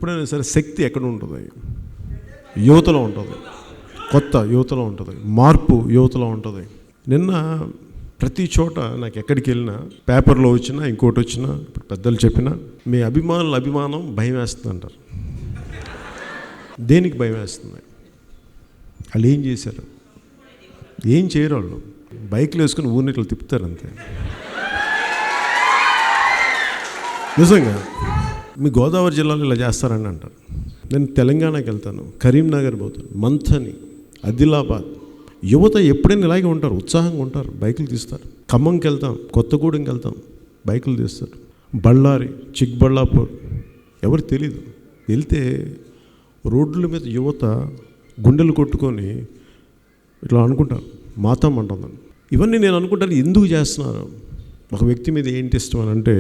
ఎప్పుడైనా సరే శక్తి ఎక్కడ ఉంటుంది? యువతలో ఉంటుంది. కొత్త యువతలో ఉంటుంది, మార్పు యువతలో ఉంటుంది. నిన్న ప్రతి చోట నాకు ఎక్కడికి వెళ్ళినా, పేపర్లో వచ్చినా, ఇంకోటి వచ్చినా, ఇప్పుడు పెద్దలు చెప్పినా, మీ అభిమానం భయం వేస్తుంది అంటారు. దేనికి భయం వేస్తుంది? వాళ్ళు ఏం చేశారు? ఏం చేయరు. వాళ్ళు బైక్లు వేసుకుని ఊరిని ఇట్లా తిప్పుతారు అంతే. నిజంగా మీ గోదావరి జిల్లాలో ఇలా చేస్తారని అంటారు. నేను తెలంగాణకి వెళ్తాను, కరీంనగర్ పోతాను, మంథని, ఆదిలాబాద్. యువత ఎప్పుడైనా ఇలాగే ఉంటారు, ఉత్సాహంగా ఉంటారు, బైకులు తీస్తారు. ఖమ్మంకి వెళ్తాం, కొత్తగూడెంకి వెళ్తాం, బైకులు తీస్తారు. బళ్ళారి, చిక్బళ్ళాపూర్, ఎవరికి తెలీదు. వెళ్తే రోడ్ల మీద యువత గుండెలు కొట్టుకొని ఇట్లా అనుకుంటారు, మాతం అంటుందని. ఇవన్నీ నేను అనుకుంటాను ఎందుకు చేస్తున్నారు. ఒక వ్యక్తి మీద ఏంటి ఇష్టం అని అంటే,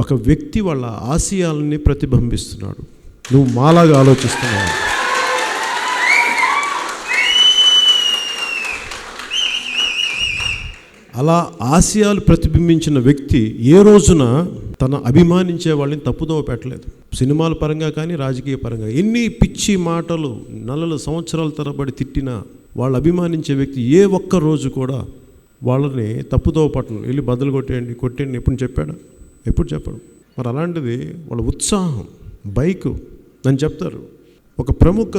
ఒక వ్యక్తి వాళ్ళ ఆశయాలని ప్రతిబింబిస్తున్నాడు. నువ్వు మాలాగా ఆలోచిస్తున్నావు. అలా ఆశయాలు ప్రతిబింబించిన వ్యక్తి ఏ రోజున తన అభిమానించే వాళ్ళని తప్పుదోవ పెట్టలేదు. సినిమాల పరంగా కానీ, రాజకీయ పరంగా ఎన్ని పిచ్చి మాటలు నెలల సంవత్సరాల తరబడి తిట్టినా వాళ్ళు అభిమానించే వ్యక్తి ఏ ఒక్క రోజు కూడా వాళ్ళని తప్పుదోవ పట్టను. వెళ్ళి బదులు కొట్టేయండి ఎప్పుడు చెప్పాడు? ఎప్పుడు చెప్పాడు? మరి అలాంటిది వాళ్ళ ఉత్సాహం, బైకు అని చెప్తారు. ఒక ప్రముఖ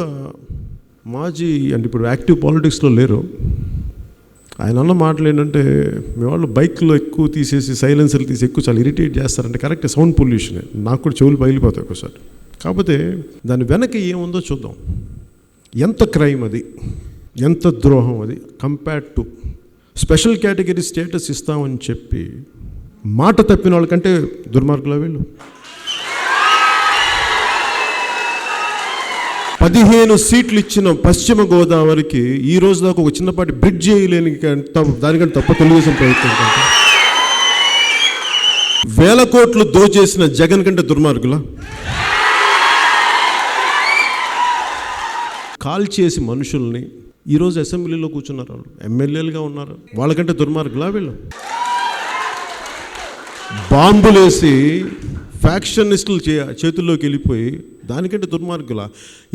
మాజీ అంటే ఇప్పుడు యాక్టివ్ పాలిటిక్స్లో లేరు, ఆయన అన్న మాటలు ఏంటంటే, మీ వాళ్ళు బైక్లో ఎక్కువ తీసేసి సైలెన్సర్లు తీసి ఎక్కువ చాలా ఇరిటేట్ చేస్తారంటే కరెక్ట్, సౌండ్ పొల్యూషనే. నాకు కూడా చెవులు పగిలిపోతాయి ఒకసారి. కాకపోతే దాని వెనక ఏముందో చూద్దాం. ఎంత క్రైమ్ అది, ఎంత ద్రోహం అది. Compared to special category status ఇస్తామని చెప్పి మాట తప్పిన వాళ్ళకంటే దుర్మార్గులు వీళ్ళు. 15 సీట్లు ఇచ్చిన పశ్చిమ గోదావరికి ఈ రోజు దాకా ఒక చిన్నపాటి బ్రిడ్జ్ చేయలేని దానికంటే తప్ప తెలుగుదేశం ప్రభుత్వం కంటే. 1000 కోట్లు దోచేసిన జగన్ కంటే దుర్మార్గుల. కాల్ చేసి మనుషుల్ని ఈరోజు అసెంబ్లీలో కూర్చున్నారు, వాళ్ళు ఎమ్మెల్యేలుగా ఉన్నారు, వాళ్ళకంటే దుర్మార్గులా వీళ్ళు. బాంబులేసి ఫ్యాక్షనిస్టులు చేతుల్లోకి వెళ్ళిపోయి దానికంటే దుర్మార్గుల.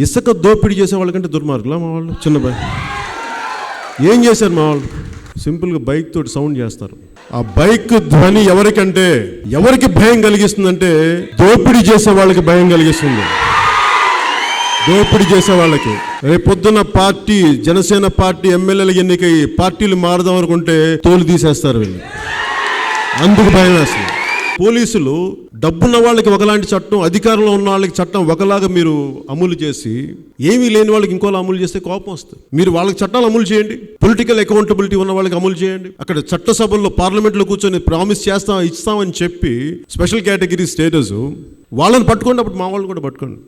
ఇసుక దోపిడీ చేసే వాళ్ళకంటే దుర్మార్గులా మా వాళ్ళు. చిన్న బైక్ ఏం చేశారు మా వాళ్ళు? సింపుల్గా బైక్ తోటి సౌండ్ చేస్తారు. ఆ బైక్ ధ్వని ఎవరికి భయం కలిగిస్తుందంటే, దోపిడీ చేసే వాళ్ళకి భయం కలిగిస్తుంది. దోపిడీ చేసే వాళ్ళకి రేపు పొద్దున్న పార్టీ, జనసేన పార్టీ ఎమ్మెల్యేలు ఎన్నికై పార్టీలు మారదాం అనుకుంటే తోలు తీసేస్తారు వీళ్ళు. అందుకు భయం వేస్తుంది. పోలీసులు డబ్బున్న వాళ్ళకి ఒకలాంటి చట్టం, అధికారంలో ఉన్న వాళ్ళకి చట్టం ఒకలాగా మీరు అమలు చేసి, ఏమీ లేని వాళ్ళకి ఇంకోలా అమలు చేస్తే కోపం వస్తుంది. మీరు వాళ్ళకి చట్టాలు అమలు చేయండి, పొలిటికల్ అకౌంటబిలిటీ ఉన్న వాళ్ళకి అమలు చేయండి. అక్కడ చట్టసభల్లో పార్లమెంట్లో కూర్చొని ప్రామిస్ ఇస్తామని చెప్పి స్పెషల్ కేటగిరీ స్టేటస్ వాళ్ళని పట్టుకోండి. అప్పుడు మా వాళ్ళు కూడా పట్టుకోండి.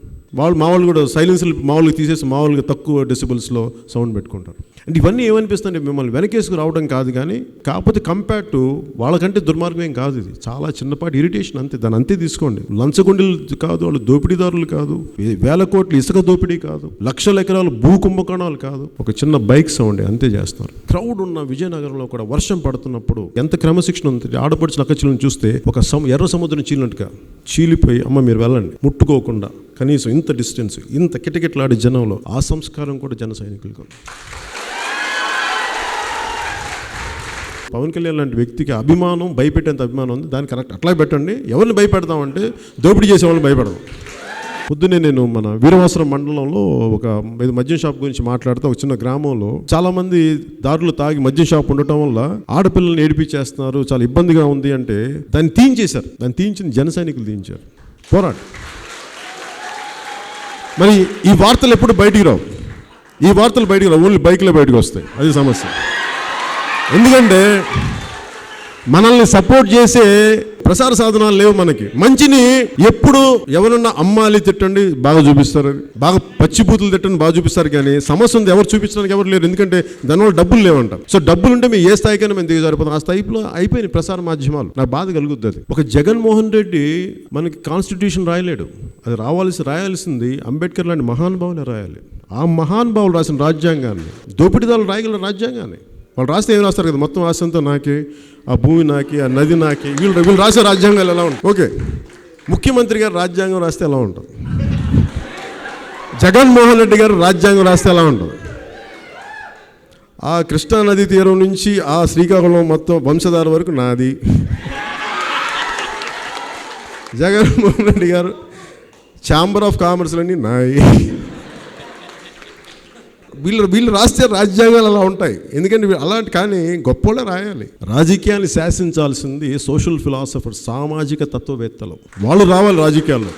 మా వాళ్ళు కూడా సైలెన్స్లు మామూలుగా తీసేసి మామూలుగా తక్కువ డెసిబుల్స్లో సౌండ్ పెట్టుకుంటారు. అంటే ఇవన్నీ ఏమనిపిస్తుంది, మిమ్మల్ని వెనకేసుకు రావడం కాదు, కానీ కాకపోతే కంపేర్ టు వాళ్ళకంటే దుర్మార్గం ఏం కాదు. ఇది చాలా చిన్నపాటి ఇరిటేషన్ అంతే. దాన్ని అంతే తీసుకోండి. లంచగొండలు కాదు, వాళ్ళు దోపిడీదారులు కాదు, 1000 కోట్లు ఇసుక దోపిడీ కాదు, లక్షల ఎకరాలు భూ కుంభకోణాలు కాదు, ఒక చిన్న బైక్ సౌండ్ అంతే చేస్తారు. క్రౌడ్ ఉన్న విజయనగరంలో కూడా వర్షం పడుతున్నప్పుడు ఎంత క్రమశిక్షణ ఉంది. ఆడపడిచిన అక్కచెల్లను చూస్తే ఒక ఎర్ర సముద్రం చీలినట్టుగా చీలిపోయి, అమ్మ మీరు వెళ్ళండి, ముట్టుకోకుండా కనీసం ఇంత డిస్టెన్స్, ఇంత కిటకిటలాడే జనంలో ఆ సంస్కారం కూడా జన సైనికులకు. పవన్ కళ్యాణ్ లాంటి వ్యక్తికి అభిమానం, భయపెట్టేంత అభిమానం ఉంది. దాన్ని కరెక్ట్ అట్లా పెట్టండి. ఎవరిని భయపెడతామంటే దోపిడీ చేసే వాళ్ళని భయపెడదాం. పొద్దునే నేను మన వీరవాసరం మండలంలో ఒక మద్యం షాప్ గురించి మాట్లాడుతూ, ఒక చిన్న గ్రామంలో చాలామంది దారులు తాగి మద్యం షాప్ ఉండటం వల్ల ఆడపిల్లల్ని ఏడిపించేస్తున్నారు, చాలా ఇబ్బందిగా ఉంది అంటే దాన్ని తీయించేశారు. దాన్ని తీయించిన జన సైనికులు తీయించారు. పోరాడు. మరి ఈ వార్తలు ఎప్పుడు బయటికి రావు. ఓన్లీ బైక్లో బయటకు వస్తాయి. అది సమస్య. ఎందుకంటే మనల్ని సపోర్ట్ చేసే ప్రసార సాధనాలు లేవు మనకి. మంచిని ఎప్పుడు ఎవరన్నా అమ్మాలి తిట్టండి బాగా చూపిస్తారు, బాగా పచ్చిబూతులు తిట్టండి బాగా చూపిస్తారు, కానీ సమస్య ఉంది ఎవరు చూపించడానికి ఎవరు లేరు. ఎందుకంటే దానివల్ల డబ్బులు లేవంట. సో డబ్బులు ఉంటే మేము ఏ స్థాయికైనా మేము దిగజారిపోతాం. ఆ స్థాయిలో అయిపోయినాయి ప్రసార మాధ్యమాలు. నాకు బాధ కలుగుతుంది. ఒక జగన్మోహన్ రెడ్డి మనకి కాన్స్టిట్యూషన్ రాయలేడు. అది రాయాల్సింది అంబేద్కర్ లాంటి మహానుభావులే రాయాలి. ఆ మహానుభావులు రాసిన రాజ్యాంగాన్ని దోపిడీదారులు రాయగలరు. రాజ్యాంగాన్ని వాళ్ళు రాస్తే ఏం రాస్తారు కదా, మొత్తం ఆస్తంతా నాకే, ఆ భూమి నాకే, ఆ నది నాకే. వీళ్ళు రాసే రాజ్యాంగాలు ఎలా ఉంటాయి? ఓకే, ముఖ్యమంత్రి గారు రాజ్యాంగం రాస్తే ఎలా ఉంటుంది? జగన్మోహన్ రెడ్డి గారు రాజ్యాంగం రాస్తే ఎలా ఉంటుంది? ఆ కృష్ణానది తీరం నుంచి ఆ శ్రీకాకుళం మొత్తం వంశధార వరకు నాది. జగన్మోహన్ రెడ్డి గారు ఛాంబర్ ఆఫ్ కామర్స్లన్నీ నాయి. వీళ్ళు రాస్తే రాజ్యాంగాలు అలా ఉంటాయి. ఎందుకంటే అలాంటి, కానీ గొప్పోళ్ళే రాయాలి. రాజకీయాన్ని శాసించాల్సింది సోషల్ ఫిలాసఫర్, సామాజిక తత్వవేత్తలు. వాళ్ళు రావాలి రాజకీయాల్లో.